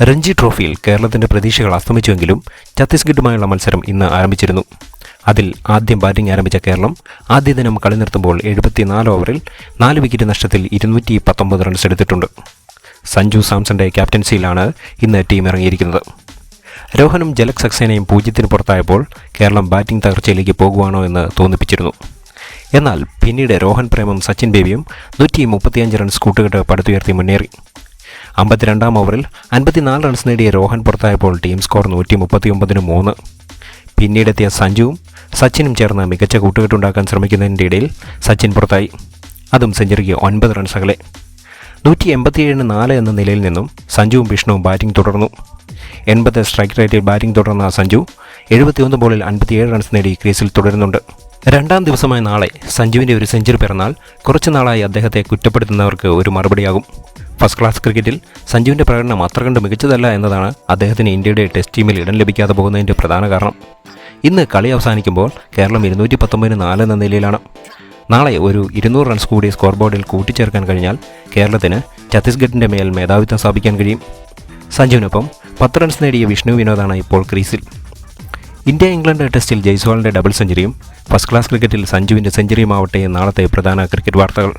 രഞ്ജി ട്രോഫിയിൽ കേരളത്തിന്റെ പ്രതീക്ഷകൾ അസ്തമിച്ചുവെങ്കിലും ഛത്തീസ്ഗഡുമായുള്ള മത്സരം ഇന്ന് ആരംഭിച്ചിരുന്നു. അതിൽ ആദ്യം ബാറ്റിംഗ് ആരംഭിച്ച കേരളം ആദ്യ ദിനം കളി നിർത്തുമ്പോൾ 74 ഓവറിൽ 4 വിക്കറ്റ് നഷ്ടത്തിൽ 219 റൺസ് എടുത്തിട്ടുണ്ട്. സഞ്ജു സാംസന്റെ ക്യാപ്റ്റൻസിയിലാണ് ഇന്ന് ടീം ഇറങ്ങിയിരിക്കുന്നത്. രോഹനും ജലക് സക്സേനയും 0-ന് പുറത്തായപ്പോൾ കേരളം ബാറ്റിംഗ് തകർച്ചയിലേക്ക് പോകുവാണോ എന്ന് തോന്നിപ്പിച്ചിരുന്നു. എന്നാൽ പിന്നീട് രോഹൻ പ്രേമും സച്ചിൻ ബേബിയും 135 റൺസ് കൂട്ടുകെട്ട് പടുത്തുയർത്തി മുന്നേറി. 52-ാം ഓവറിൽ 54 റൺസ് നേടിയ രോഹൻ പുറത്തായപ്പോൾ ടീം സ്കോർ 139-3. പിന്നീടെത്തിയ സഞ്ജുവും സച്ചിനും ചേർന്ന് മികച്ച കൂട്ടുകെട്ടുണ്ടാക്കാൻ ശ്രമിക്കുന്നതിൻ്റെ ഇടയിൽ സച്ചിൻ പുറത്തായി, അതും സെഞ്ചുറിക്ക് 9 റൺസ് അകലെ. 187-4 എന്ന നിലയിൽ നിന്നും സഞ്ജുവും വിഷ്ണുവും ബാറ്റിംഗ് തുടർന്നു. 80 സ്ട്രൈക്ക് റേറ്റിൽ ബാറ്റിംഗ് തുടർന്ന സഞ്ജു 71 ബോളിൽ 57 റൺസ് നേടി ക്രീസിൽ തുടരുന്നുണ്ട്. രണ്ടാം ദിവസമായ നാളെ സഞ്ജുവിൻ്റെ ഒരു സെഞ്ചുറി പിറന്നാൽ കുറച്ചു നാളായി അദ്ദേഹത്തെ കുറ്റപ്പെടുത്തുന്നവർക്ക് ഒരു മറുപടിയാകും. ഫസ്റ്റ് ക്ലാസ് ക്രിക്കറ്റിൽ സഞ്ജുവിൻ്റെ പ്രകടനം അത്ര കണ്ട് മികച്ചതല്ല എന്നതാണ് അദ്ദേഹത്തിന് ഇന്ത്യയുടെ ടെസ്റ്റ് ടീമിൽ ഇടം ലഭിക്കാതെ പോകുന്നതിൻ്റെ പ്രധാന കാരണം. ഇന്ന് കളി അവസാനിക്കുമ്പോൾ കേരളം 219-4 എന്ന നിലയിലാണ്. നാളെ ഒരു 200 റൺസ് കൂടി സ്കോർ ബോർഡിൽ കൂട്ടിച്ചേർക്കാൻ കഴിഞ്ഞാൽ കേരളത്തിന് ഛത്തീസ്ഗഡിൻ്റെ മേൽ മേധാവിത്വം സ്ഥാപിക്കാൻ കഴിയും. സഞ്ജുവിനൊപ്പം 10 റൺസ് നേടിയ വിഷ്ണു വിനോദാണ് ഇപ്പോൾ ക്രീസിൽ. ഇന്ത്യ-ഇംഗ്ലണ്ട് ടെസ്റ്റിൽ ജയ്സ്വാളിൻ്റെ ഡബിൾ സെഞ്ചുറിയും ഫസ്റ്റ് ക്ലാസ് ക്രിക്കറ്റിൽ സഞ്ജുവിൻ്റെ സെഞ്ചുറിയുമാവട്ടെ നാളത്തെ പ്രധാന ക്രിക്കറ്റ് വാർത്തകൾ.